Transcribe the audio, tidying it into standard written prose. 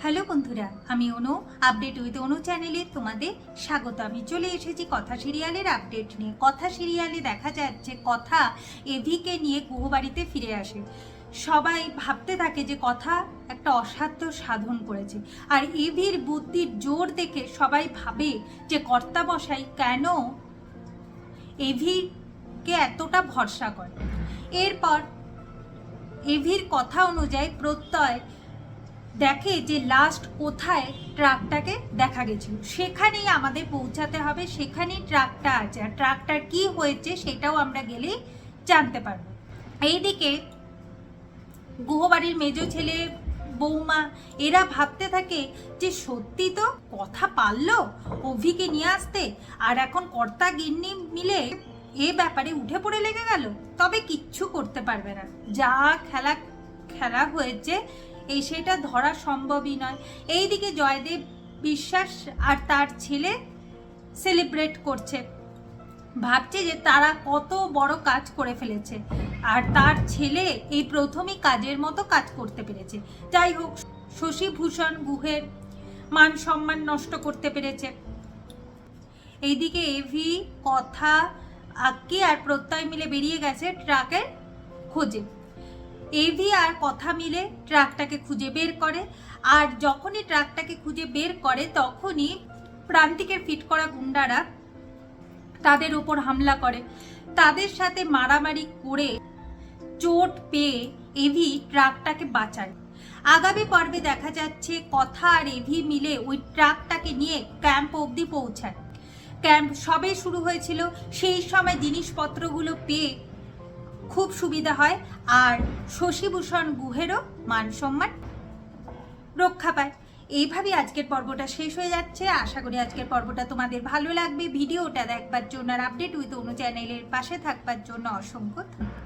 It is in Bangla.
হ্যালো বন্ধুরা, আমি অনু। আপডেট উইথ অনু চ্যানেলে তোমাদের স্বাগত। আমি চলে এসেছি কথা সিরিয়ালের আপডেট নিয়ে। কথা সিরিয়ালে দেখা যাচ্ছে কথা এভিকে নিয়ে গুহবাড়িতে ফিরে আসে। সবাই ভাবতে থাকে যে কথা একটা অসাধ্য সাধন করেছে, আর এভির বুদ্ধির জোর দেখে সবাই ভাবে যে কর্তামশাই কেন এভিকে এতটা ভরসা করে। এরপর এভির কথা অনুযায়ী প্রত্যয় দেখে যে লাস্ট কোথায় ট্রাকটাকে দেখা গেছিল, সেখানেই আমাদের পৌঁছাতে হবে, সেখানেই ট্রাকটা আছে। আর ট্রাকটার কি হয়েছে সেটাও আমরা গেলেই জানতে পারবো। এইদিকে গুহবাড়ির মেজো ছেলে বৌমা এরা ভাবতে থাকে যে সত্যি তো কথা পারলো অভিকে নিয়ে আসতে, আর এখন কর্তা গিন্নি মিলে এ ব্যাপারে উঠে পড়ে লেগে গেল। তবে কিচ্ছু করতে পারবে না, যা খেলা হয়েছে এই সেটা ধরা সম্ভবই নয়। এইদিকে জয়দেব বিশ্বাস আর তার ছেলে সেলিব্রেট করছে, ভাবছে যে তারা কত বড় কাজ করে ফেলেছে, আর তার ছেলে এই প্রথমই কাজের মতো কাজ করতে পেরেছে। যাই হোক, শশীভূষণ গুহের মান সম্মান নষ্ট করতে পেরেছে। এইদিকে এভি, কথা, আক্কি আর প্রত্যয় মিলে বেরিয়ে গেছে ট্রাকের খোঁজে। এভি আর কথা মিলে ট্রাকটাকে খুঁজে বের করে, আর যখনই ট্রাকটাকে খুঁজে বের করে তখনই প্রান্তিকের ফিট করা গুন্ডারা তাদের উপর হামলা করে। তাদের সাথে মারামারি করে চোট পেয়ে এভি ট্রাকটাকে বাঁচায়। আগামী পর্বে দেখা যাচ্ছে কথা আর এভি মিলে ওই ট্রাকটাকে নিয়ে ক্যাম্প অবধি পৌঁছায়। ক্যাম্প সবে শুরু হয়েছিল, সেই সময় জিনিসপত্রগুলো পেয়ে খুব সুবিধা হয়, আর শশীভূষণ গুহেরও মান সম্মান রক্ষা পায়। এইভাবে আজকের পর্বটা শেষ হয়ে যাচ্ছে। আশা করি আজকের পর্বটা তোমাদের ভালো লাগবে। ভিডিওটা দেখবার জন্য আর আপডেট উইথ অনু চ্যানেলের পাশে থাকবার জন্য অসংখ্য ধন্যবাদ।